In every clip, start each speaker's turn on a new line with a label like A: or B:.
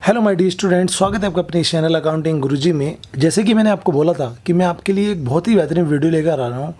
A: Hello my dear student, स्वागत है आपका अपने चैनल अकाउंटिंग गुरुजी में। जैसे कि मैंने आपको बोला था कि मैं आपके लिए एक बहुत ही बेहतरीन वीडियो लेकर आ रहा हूँ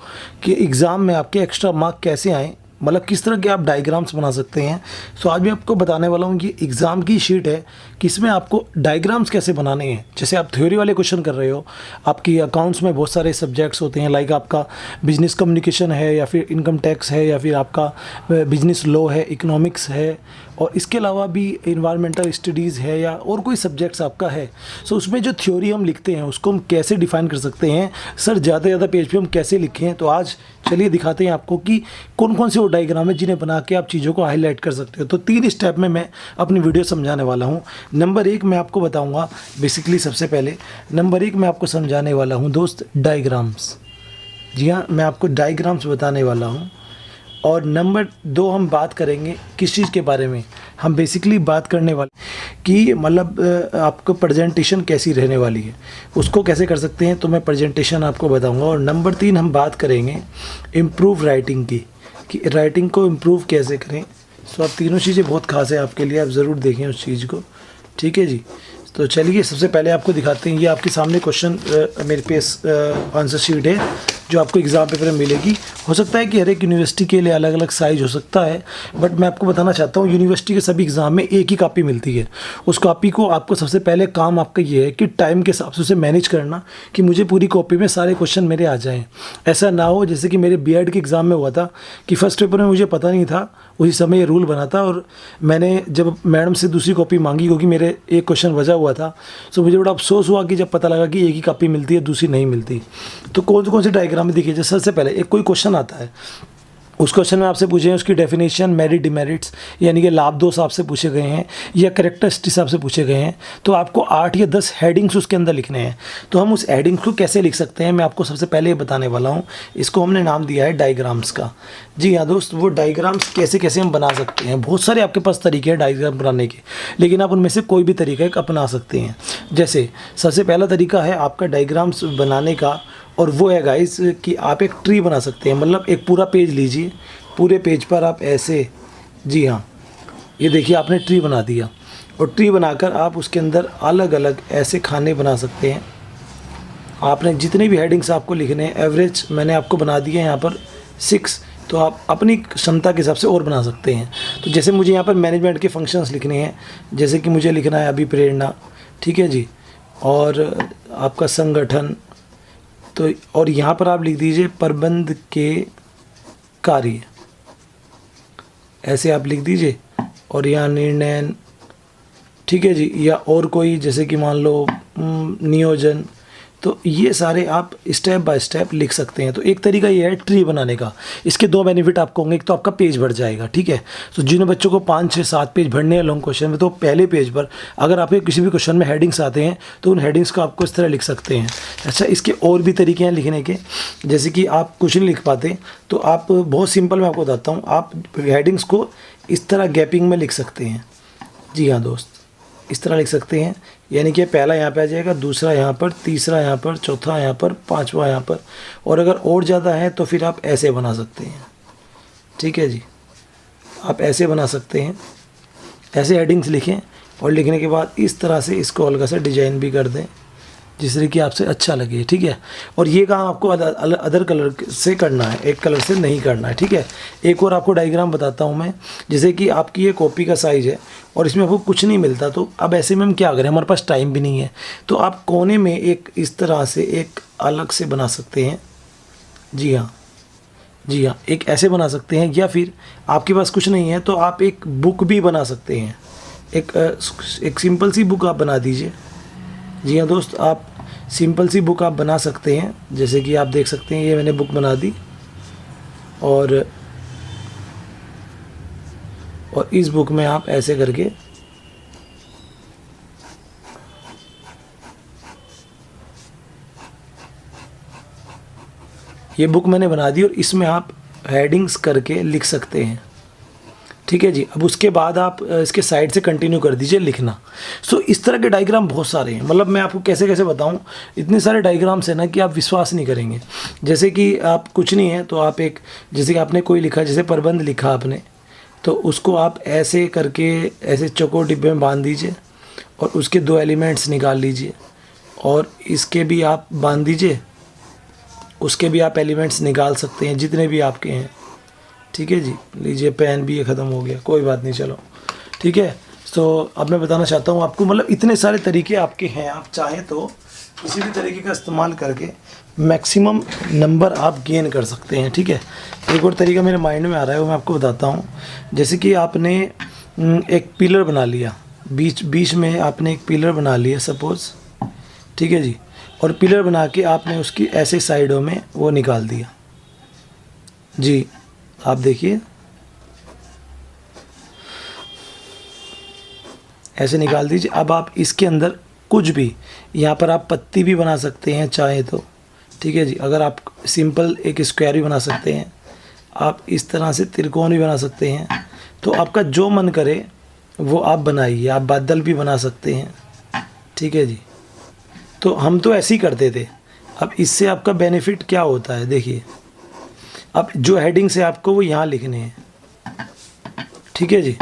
A: कि एग्ज़ाम में आपके एक्स्ट्रा मार्क कैसे आएँ, मतलब किस तरह के आप डायग्राम्स बना सकते हैं। सो आज मैं आपको बताने वाला हूँ कि एग्ज़ाम की शीट है कि इसमें आपको डायग्राम्स कैसे बनाने हैं। जैसे आप थ्योरी वाले क्वेश्चन कर रहे हो, आपकी अकाउंट्स में बहुत सारे सब्जेक्ट्स होते हैं, लाइक आपका बिजनेस कम्युनिकेशन है या फिर इनकम टैक्स है या फिर आपका बिजनेस लॉ है, इकोनॉमिक्स है, और इसके अलावा भी इन्वायरमेंटल स्टडीज़ है या और कोई सब्जेक्ट्स आपका है। सो उसमें जो थ्योरी हम लिखते हैं उसको हम कैसे डिफ़ाइन कर सकते हैं, सर ज़्यादा से ज़्यादा पेज पे हम कैसे लिखें। तो आज चलिए दिखाते हैं आपको कि कौन कौन से वो डायग्राम है जिन्हें बना के आप चीज़ों को हाईलाइट कर सकते हो। तो 3 स्टेप में मैं अपनी वीडियो समझाने वाला हूँ। नंबर 1 मैं आपको बताऊँगा, बेसिकली सबसे पहले नंबर 1 मैं आपको समझाने वाला हूँ दोस्त, डायग्राम्स। जी हाँ, मैं आपको डायग्राम्स बताने वाला हूँ। और नंबर 2 हम बात करेंगे किस चीज़ के बारे में, हम बेसिकली बात करने वाले कि मतलब आपको प्रेजेंटेशन कैसी रहने वाली है, उसको कैसे कर सकते हैं, तो मैं प्रेजेंटेशन आपको बताऊंगा। और नंबर 3 हम बात करेंगे इम्प्रूव राइटिंग की, कि राइटिंग को इम्प्रूव कैसे करें। सो आप तीनों चीज़ें बहुत खास है आपके लिए, आप ज़रूर देखें उस चीज़ को, ठीक है जी। तो चलिए सबसे पहले आपको दिखाते हैं, ये आपके सामने क्वेश्चन मेरे पास आंसर शीट है जो आपको एग्ज़ाम पेपर में मिलेगी। हो सकता है कि हर एक यूनिवर्सिटी के लिए अलग अलग साइज़ हो सकता है, बट मैं आपको बताना चाहता हूँ यूनिवर्सिटी के सभी एग्ज़ाम में एक ही कॉपी मिलती है। उस कॉपी को आपको सबसे पहले काम आपका ये है कि टाइम के हिसाब से उसे मैनेज करना कि मुझे पूरी कॉपी में सारे क्वेश्चन मेरे आ जाएँ। ऐसा ना हो जैसे कि मेरे बीएड के एग्ज़ाम में हुआ था कि फर्स्ट पेपर में मुझे पता नहीं था, उसी समय ये रूल बना था और मैंने जब मैडम से दूसरी कॉपी मांगी क्योंकि मेरे एक क्वेश्चन बचा हुआ था, तो मुझे बड़ा अफसोस हुआ कि जब पता लगा कि एक ही कॉपी मिलती है, दूसरी नहीं मिलती। तो कौन कौन से डायग्राम में देखिए, सबसे पहले एक कोई क्वेश्चन आता है, उस क्वेश्चन में आपसे पूछे हैं उसकी डेफिनेशन, मेरिट डिमेरिट्स यानी कि लाभ दोष आपसे पूछे गए हैं या कैरेक्टरिस्टिक्स आपसे पूछे गए हैं, तो आपको 8 या 10 हेडिंग्स उसके अंदर लिखने हैं। तो हम उस हेडिंग्स को कैसे लिख सकते हैं मैं आपको सबसे पहले ये बताने वाला हूँ। इसको हमने नाम दिया है डायग्राम्स का। जी हाँ दोस्त, वो डायग्राम्स कैसे कैसे हम बना सकते हैं, बहुत सारे आपके पास तरीके हैं डायग्राम बनाने के, लेकिन आप उनमें से कोई भी तरीका एक अपना सकते हैं। जैसे सबसे पहला तरीका है आपका डायग्राम्स बनाने का, और वो है गाइस कि आप एक ट्री बना सकते हैं। मतलब एक पूरा पेज लीजिए, पूरे पेज पर आप ऐसे, जी हाँ ये देखिए आपने ट्री बना दिया, और ट्री बनाकर आप उसके अंदर अलग अलग ऐसे खाने बना सकते हैं। आपने जितने भी हेडिंग्स आपको लिखने हैं, एवरेज मैंने आपको बना दिया है यहाँ पर 6, तो आप अपनी क्षमता के हिसाब से और बना सकते हैं। तो जैसे मुझे यहाँ पर मैनेजमेंट के फंक्शंस लिखने हैं, जैसे कि मुझे लिखना है अभिप्रेरणा, ठीक है जी, और आपका संगठन, तो और यहाँ पर आप लिख दीजिए प्रबंध के कार्य, ऐसे आप लिख दीजिए, और यहाँ निर्णय, ठीक है जी, या और कोई जैसे कि मान लो नियोजन। तो ये सारे आप स्टेप बाय स्टेप लिख सकते हैं। तो एक तरीका ये है ट्री बनाने का। इसके 2 बेनिफिट आपको होंगे, एक तो आपका पेज भर जाएगा, ठीक है। तो जिन बच्चों को 5, 6, 7 पेज भरने हैं लॉन्ग क्वेश्चन में, तो पहले पेज पर अगर आपके किसी भी क्वेश्चन में हेडिंग्स आते हैं तो उन हेडिंग्स को आपको इस तरह लिख सकते हैं। अच्छा, इसके और भी तरीके हैं लिखने के, जैसे कि आप कुछ नहीं लिख पाते तो आप बहुत सिंपल मैं आपको बताता हूँ, आप हेडिंग्स को इस तरह गैपिंग में लिख सकते हैं। जी हाँ दोस्त, इस तरह लिख सकते हैं, यानी कि पहला यहाँ पे आ जाएगा, दूसरा यहाँ पर, तीसरा यहाँ पर, चौथा यहाँ पर, पांचवा यहाँ पर, और अगर और ज़्यादा है तो फिर आप ऐसे बना सकते हैं, ठीक है जी। आप ऐसे बना सकते हैं, ऐसे हेडिंग्स लिखें, और लिखने के बाद इस तरह से इसको हल्का सा डिजाइन भी कर दें जिससे कि आपसे अच्छा लगे, ठीक है। और ये काम आपको अदर कलर से करना है, एक कलर से नहीं करना है, ठीक है। एक और आपको डायग्राम बताता हूँ मैं, जैसे कि आपकी ये कॉपी का साइज़ है और इसमें आपको कुछ नहीं मिलता, तो अब ऐसे में हम क्या करें, हमारे पास टाइम भी नहीं है, तो आप कोने में एक इस तरह से एक अलग से बना सकते हैं। जी हाँ, जी हाँ, एक ऐसे बना सकते हैं, या फिर आपके पास कुछ नहीं है तो आप एक बुक भी बना सकते हैं। एक सिंपल सी बुक आप बना दीजिए। जी हाँ दोस्त, आप सिंपल सी बुक आप बना सकते हैं, जैसे कि आप देख सकते हैं ये मैंने बुक बना दी, और इस बुक में आप ऐसे करके ये बुक मैंने बना दी, और इसमें आप हेडिंग्स करके लिख सकते हैं, ठीक है जी। अब उसके बाद आप इसके साइड से कंटिन्यू कर दीजिए लिखना। सो इस तरह के डायग्राम बहुत सारे हैं, मतलब मैं आपको कैसे कैसे बताऊं, इतने सारे डायग्राम्स हैं ना कि आप विश्वास नहीं करेंगे। जैसे कि आप कुछ नहीं है तो आप एक, जैसे कि आपने कोई लिखा, जैसे प्रबंध लिखा आपने, तो उसको आप ऐसे करके ऐसे चौकोर डिब्बे में बांध दीजिए, और उसके 2 एलिमेंट्स निकाल लीजिए और इसके भी आप बांध दीजिए, उसके भी आप एलिमेंट्स निकाल सकते हैं जितने भी आपके हैं। ठीक है जी, लीजिए पेन भी ये ख़त्म हो गया, कोई बात नहीं, चलो ठीक है। तो अब मैं बताना चाहता हूँ आपको, मतलब इतने सारे तरीके आपके हैं, आप चाहें तो किसी भी तरीके का इस्तेमाल करके मैक्सिमम नंबर आप गेन कर सकते हैं। ठीक है, एक और तरीका मेरे माइंड में आ रहा है, वो मैं आपको बताता हूँ। जैसे कि आपने एक पिलर बना लिया, बीच में आपने एक पिलर बना लिया सपोज़, ठीक है जी, और पिलर बना के आपने उसकी ऐसे साइडों में वो निकाल दिया जी। आप देखिए ऐसे निकाल दीजिए। अब आप इसके अंदर कुछ भी, यहाँ पर आप पत्ती भी बना सकते हैं चाहे तो, ठीक है जी। अगर आप सिंपल एक स्क्वायर भी बना सकते हैं, आप इस तरह से त्रिकोण भी बना सकते हैं, तो आपका जो मन करे वो आप बनाइए। आप बादल भी बना सकते हैं, ठीक है जी। तो हम तो ऐसे ही करते थे। अब इससे आपका बेनिफिट क्या होता है देखिए, अब जो हेडिंग्स है आपको वो यहाँ लिखने हैं, ठीक है जी,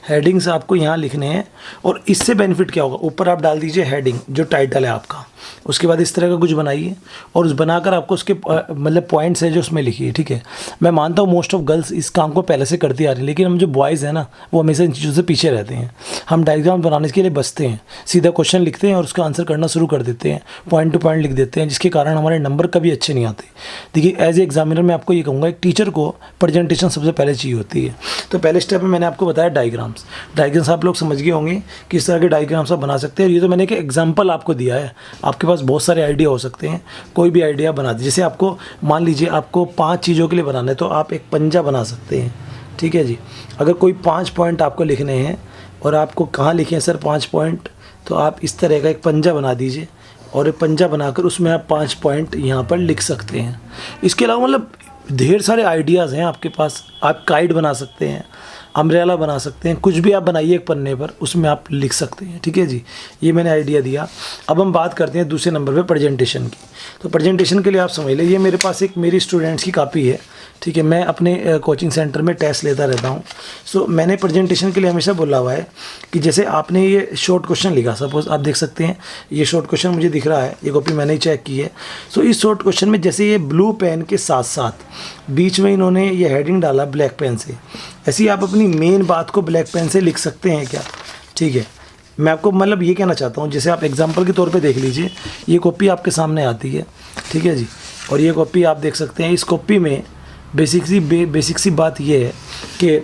A: हेडिंग्स आपको यहाँ लिखने हैं। और इससे बेनिफिट क्या होगा, ऊपर आप डाल दीजिए हेडिंग जो टाइटल है आपका, उसके बाद इस तरह का कुछ बनाइए और उस बनाकर आपको उसके मतलब पॉइंट्स है जो उसमें लिखिए। ठीक है, मैं मानता हूँ मोस्ट ऑफ गर्ल्स इस काम को पहले से करती आ रही है, लेकिन हम जो बॉयज़ हैं ना वो हमेशा इन चीज़ों से पीछे रहते हैं। हम डायग्राम बनाने के लिए बचते हैं, सीधा क्वेश्चन लिखते हैं और उसका आंसर करना शुरू कर देते हैं, पॉइंट टू पॉइंट लिख देते हैं, जिसके कारण हमारे नंबर कभी अच्छे नहीं आते। देखिए एज ए एग्जामिनर मैं आपको ये कहूँगा, एक टीचर को प्रेजेंटेशन सबसे पहले चाहिए होती है। तो पहले स्टेप में मैंने आपको बताया डायग्राम्स आप लोग समझ गए होंगे किस तरह के डायग्राम्स आप बना सकते हैं। ये तो मैंने एक एग्जाम्पल आपको दिया है, आपके पास बहुत सारे आइडिया हो सकते हैं, कोई भी आइडिया बना दीजिए। जैसे आपको मान लीजिए आपको 5 चीज़ों के लिए बनाना है तो आप एक पंजा बना सकते हैं, ठीक है जी। अगर कोई 5 पॉइंट आपको लिखने हैं और आपको कहाँ लिखे हैं सर 5 पॉइंट, तो आप इस तरह का एक पंजा बना दीजिए और एक पंजा बनाकर उसमें आप 5 पॉइंट यहाँ पर लिख सकते हैं। इसके अलावा मतलब ढेर सारे आइडियाज़ हैं आपके पास। आप काइट बना सकते हैं, अम्ब्रेला बना सकते हैं, कुछ भी आप बनाइए एक पन्ने पर, उसमें आप लिख सकते हैं, ठीक है जी। ये मैंने आइडिया दिया। अब हम बात करते हैं दूसरे नंबर पे प्रेजेंटेशन की। तो प्रेजेंटेशन के लिए आप समझ लें, ये मेरे पास एक मेरी स्टूडेंट्स की कॉपी है, ठीक है। मैं अपने कोचिंग सेंटर में टेस्ट लेता रहता हूँ। सो मैंने प्रेजेंटेशन के लिए हमेशा बोला हुआ है कि जैसे आपने ये शॉर्ट क्वेश्चन लिखा, सपोज आप देख सकते हैं ये शॉर्ट क्वेश्चन मुझे दिख रहा है, ये कॉपी मैंने ही चेक की है। सो इस शॉर्ट क्वेश्चन में जैसे ये ब्लू पेन के साथ साथ बीच में इन्होंने ये हेडिंग डाला ब्लैक पेन से, ऐसे ही आप अपनी मेन बात को ब्लैक पेन से लिख सकते हैं क्या, ठीक है। मैं आपको मतलब ये कहना चाहता हूँ, जैसे आप एग्जांपल के तौर पे देख लीजिए, ये कॉपी आपके सामने आती है, ठीक है जी। और ये कॉपी आप देख सकते हैं, इस कॉपी में बेसिक सी बात ये है कि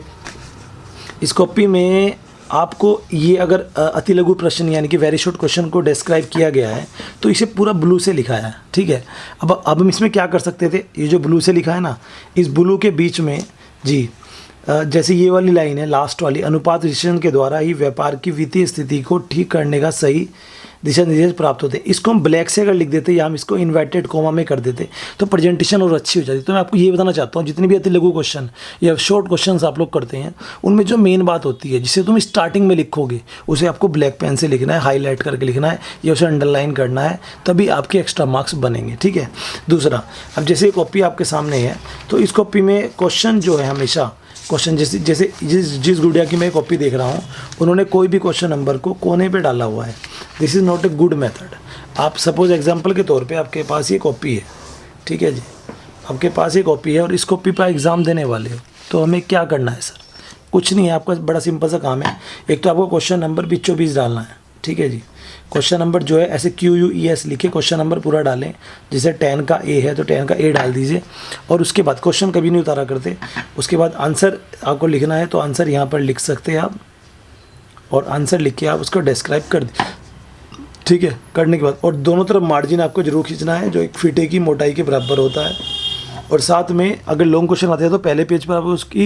A: इस कॉपी में आपको ये अगर अति लघु प्रश्न यानी कि वेरी शॉर्ट क्वेश्चन को डिस्क्राइब किया गया है तो इसे पूरा ब्लू से लिखा है, ठीक है। अब हम इसमें क्या कर सकते थे, ये जो ब्लू से लिखा है ना, इस ब्लू के बीच में जी जैसे ये वाली लाइन है लास्ट वाली, अनुपात विश्लेषण के द्वारा ही व्यापार की वित्तीय स्थिति को ठीक करने का सही दिशा निर्देश प्राप्त होते हैं। इसको हम ब्लैक से अगर लिख देते या हम इसको इन्वर्टेड कोमा में कर देते तो प्रेजेंटेशन और अच्छी हो जाती। तो मैं आपको ये बताना चाहता हूँ, जितने भी अति लघु क्वेश्चन या शॉर्ट क्वेश्चंस आप लोग करते हैं उनमें जो मेन बात होती है जिसे तुम स्टार्टिंग में लिखोगे उसे आपको ब्लैक पेन से लिखना है, हाईलाइट करके लिखना है या उसे अंडरलाइन करना है, तभी आपके एक्स्ट्रा मार्क्स बनेंगे, ठीक है। दूसरा, अब जैसे कॉपी आपके सामने है तो इस कॉपी में क्वेश्चन जो है हमेशा क्वेश्चन जैसे जिस गुड़िया की मैं कॉपी देख रहा हूँ उन्होंने कोई भी क्वेश्चन नंबर को कोने पे डाला हुआ है। This is not a good method. आप सपोज एग्जांपल के तौर पे आपके पास ये कॉपी है, ठीक है जी, आपके पास ये कॉपी है और इस कॉपी पर एग्ज़ाम देने वाले हो, तो हमें क्या करना है सर, कुछ नहीं है, आपका बड़ा सिंपल सा काम है। एक तो आपको क्वेश्चन नंबर बीचों बीच डालना है, ठीक है जी। क्वेश्चन नंबर जो है ऐसे QUES लिखे क्वेश्चन नंबर पूरा डालें, जैसे 10 का A है तो 10 का A डाल दीजिए और उसके बाद क्वेश्चन कभी नहीं उतारा करते। उसके बाद आंसर आपको लिखना है तो आंसर यहाँ पर लिख सकते हैं आप, और आंसर लिख के आप उसको डिस्क्राइब कर दीजिए, ठीक है। करने के बाद और दोनों तरफ मार्जिन आपको जरूर खींचना है जो एक फीटे की मोटाई के बराबर होता है। और साथ में अगर लॉन्ग क्वेश्चन आते हैं तो पहले पेज पर आपको उसकी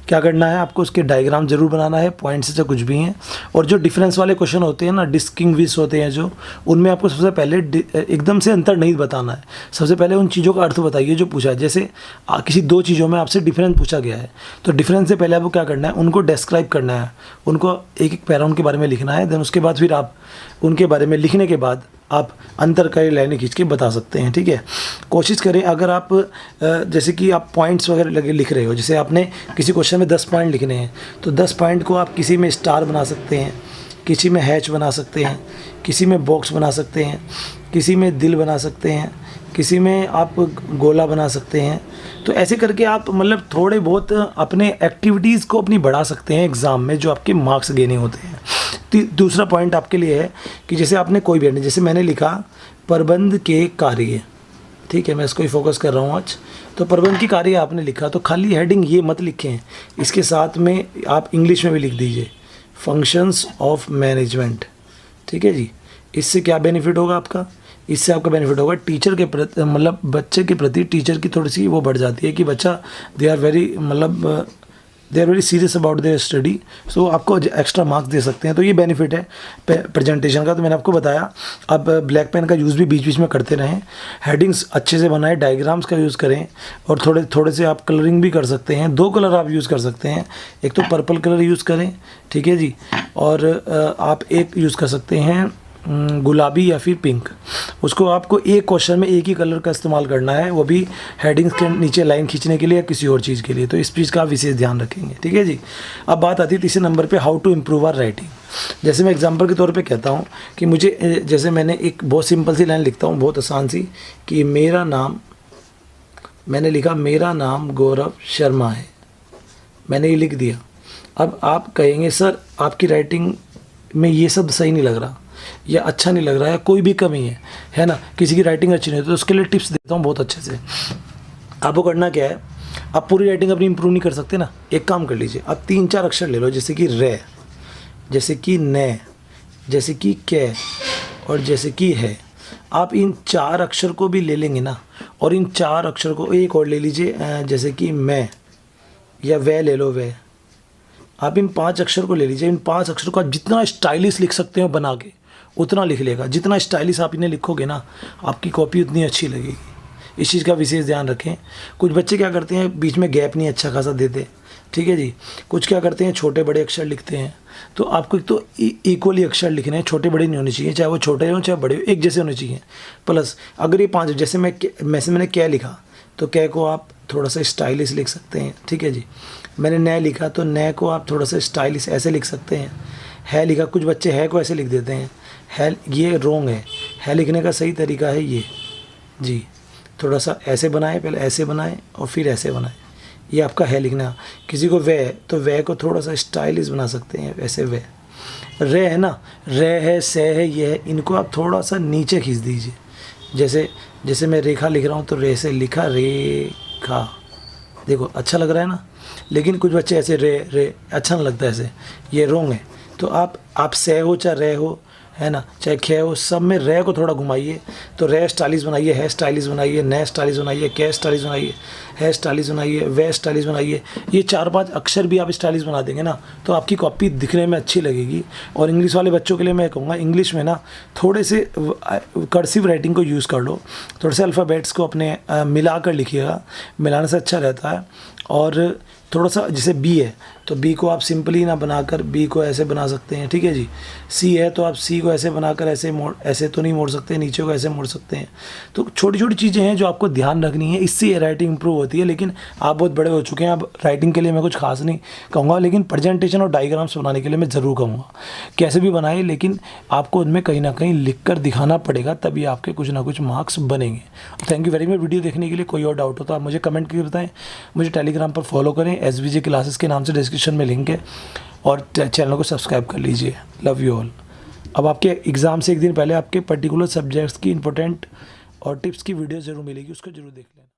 A: क्या करना है, आपको उसके डायग्राम जरूर बनाना है, पॉइंट्स से कुछ भी हैं। और जो डिफरेंस वाले क्वेश्चन होते हैं ना, डिस्टिंग्विश होते हैं जो, उनमें आपको सबसे पहले एकदम से अंतर नहीं बताना है, सबसे पहले उन चीज़ों का अर्थ बताइए जो पूछा है। जैसे किसी 2 चीज़ों में आपसे डिफरेंस पूछा गया है तो डिफरेंस से पहले आपको क्या करना है, उनको डिस्क्राइब करना है, उनको एक पैरा उनके बारे में लिखना है। देन उसके बाद फिर आप उनके बारे में लिखने के बाद आप अंतर कई लाइनें खींच के बता सकते हैं, ठीक है। कोशिश करें अगर आप जैसे कि आप पॉइंट्स वगैरह लगे लिख रहे हो, जैसे आपने किसी क्वेश्चन में 10 पॉइंट लिखने हैं तो 10 पॉइंट को आप किसी में स्टार बना सकते हैं, किसी में हैच बना सकते हैं, किसी में बॉक्स बना सकते हैं, किसी में दिल बना सकते हैं, किसी में आप गोला बना सकते हैं। तो ऐसे करके आप मतलब थोड़े बहुत अपने एक्टिविटीज़ को अपनी बढ़ा सकते हैं एग्ज़ाम में, जो आपके मार्क्स गेनिंग होते हैं। दूसरा पॉइंट आपके लिए है कि जैसे आपने कोई भी, जैसे मैंने लिखा प्रबंध के कार्य, ठीक है, मैं इसको ही फोकस कर रहा हूँ आज। तो प्रबंध की कार्य आपने लिखा, तो खाली हेडिंग ये मत लिखें, इसके साथ में आप इंग्लिश में भी लिख दीजिए फंक्शंस ऑफ मैनेजमेंट, ठीक है जी। इससे क्या बेनिफिट होगा आपका? इससे आपका बेनिफिट होगा टीचर के प्रति, मतलब बच्चे के प्रति टीचर की थोड़ी सी वो बढ़ जाती है कि बच्चा they are very serious about their study, so आपको एक्स्ट्रा मार्क्स दे सकते हैं। तो ये बेनिफिट है प्रेजेंटेशन का। तो मैंने आपको बताया, अब ब्लैक पेन का यूज़ भी बीच बीच में करते रहें, हेडिंग्स अच्छे से बनाएं, डायग्राम्स का यूज़ करें, और थोड़े से आप कलरिंग भी कर सकते हैं। 2 कलर आप यूज़ कर सकते हैं, एक तो पर्पल कलर यूज़ करें, ठीक है जी, और आप एक यूज़ कर सकते हैं गुलाबी या फिर पिंक। उसको आपको एक क्वेश्चन में एक ही कलर का इस्तेमाल करना है, वो भी हेडिंग्स के नीचे लाइन खींचने के लिए या किसी और चीज़ के लिए। तो इस चीज़ का आप विशेष ध्यान रखेंगे, ठीक है जी। अब बात आती है तीसरे नंबर पे, how to improve our writing. जैसे मैं एग्जांपल के तौर पे कहता हूँ कि मुझे, जैसे मैंने एक बहुत सिंपल सी लाइन लिखता हूँ, बहुत आसान सी, कि मेरा नाम, मैंने लिखा मेरा नाम गौरव शर्मा है, मैंने ये लिख दिया। अब आप कहेंगे सर आपकी राइटिंग में ये सब सही नहीं लग रहा, या अच्छा नहीं लग रहा है, कोई भी कमी है ना, किसी की राइटिंग अच्छी नहीं होती, तो उसके लिए टिप्स देता हूँ बहुत अच्छे से। आपको करना क्या है, आप पूरी राइटिंग अपनी इंप्रूव नहीं कर सकते ना, एक काम कर लीजिए, आप 3-4 अक्षर ले लो, जैसे कि रे, जैसे कि ने, जैसे कि कै, और जैसे कि है। आप इन 4 अक्षर को भी ले लेंगे ना, और इन 4 अक्षर को एक और ले लीजिए, जैसे कि मैं, या वह ले लो, वह। आप इन 5 अक्षर को ले लीजिए, इन 5 अक्षर को आप जितना स्टाइलिश लिख सकते हो बना के उतना लिख लेगा। जितना स्टाइलिश आप इन्हें लिखोगे ना, आपकी कॉपी उतनी अच्छी लगेगी। इस चीज़ का विशेष ध्यान रखें। कुछ बच्चे क्या करते हैं, बीच में गैप नहीं अच्छा खासा देते, ठीक है जी। कुछ क्या करते हैं, छोटे बड़े अक्षर लिखते हैं। तो आपको एक तो इक्वली अक्षर लिखने हैं, छोटे बड़े नहीं होने चाहिए, चाहे वो छोटे हों चाहे बड़े हो, एक जैसे होने चाहिए। प्लस अगर ये 5, जैसे मैंने क्या लिखा, तो क्या को आप थोड़ा सा स्टाइलिश लिख सकते हैं, ठीक है जी। मैंने नए लिखा, तो नए को आप थोड़ा सा स्टाइलिश ऐसे लिख सकते हैं। है लिखा, कुछ बच्चे है को ऐसे लिख देते हैं, है, ये रॉन्ग है लिखने का सही तरीका है ये जी। थोड़ा सा ऐसे बनाएं, पहले ऐसे बनाएं और फिर ऐसे बनाएं, ये आपका है लिखना। किसी को वह, तो वह को थोड़ा सा स्टाइलिश बना सकते हैं, वैसे वह। रे है ना, रे है, से है, ये है, इनको आप थोड़ा सा नीचे खींच दीजिए। जैसे मैं रेखा लिख रहा हूँ, तो रे से लिखा रेखा, देखो अच्छा लग रहा है ना। लेकिन कुछ बच्चे ऐसे रे अच्छा नहीं लगता, ऐसे ये रॉन्ग है। तो आप से हो चाहे रे हो, है ना, चाहे खे हो, सब में रे को थोड़ा घुमाइए, तो रे स्टाइलिश बनाइए, है स्टाइलिश बनाइए, ने स्टाइलिश बनाइए, कै स्टाइलिश बनाइए, है स्टाइलिश बनाइए, वे स्टाइलिश बनाइए। ये 4-5 अक्षर भी आप स्टाइलिश बना देंगे ना, तो आपकी कॉपी दिखने में अच्छी लगेगी। और इंग्लिश वाले बच्चों के लिए मैं कहूँगा, इंग्लिश में ना थोड़े से कर्सिव राइटिंग को यूज़ कर लो, थोड़े से अल्फ़ाबेट्स को अपने मिला कर लिखिएगा, मिलाने से अच्छा रहता है। और थोड़ा सा, जैसे बी है तो बी को आप सिंपली ना बनाकर बी को ऐसे बना सकते हैं, ठीक है जी। सी है तो आप सी को ऐसे बनाकर ऐसे तो नहीं मोड़ सकते, नीचे को ऐसे मोड़ सकते हैं। तो छोटी छोटी चीज़ें हैं जो आपको ध्यान रखनी है, इससे ये राइटिंग इंप्रूव होती है। लेकिन आप बहुत बड़े हो चुके हैं, अब राइटिंग के लिए मैं कुछ खास नहीं कहूँगा, लेकिन प्रेजेंटेशन और डायग्राम्स बनाने के लिए मैं ज़रूर कहूँगा, कैसे भी बनाए, लेकिन आपको उनमें कहीं ना कहीं लिख कर दिखाना पड़ेगा, तभी आपके कुछ ना कुछ मार्क्स बनेंगे। Thank you very much video देखने के लिए। कोई और डाउट हो तो आप मुझे कमेंट करके बताएं। मुझे टेलीग्राम पर फॉलो करें, SVJ क्लासेस के नाम से डिस्क्रिप्शन में लिंक है, और चैनल को सब्सक्राइब कर लीजिए। Love you all. अब आपके एग्ज़ाम से एक दिन पहले आपके पर्टिकुलर सब्जेक्ट्स की इंपॉर्टेंट और टिप्स की वीडियो ज़रूर मिलेगी, उसको ज़रूर देख लें।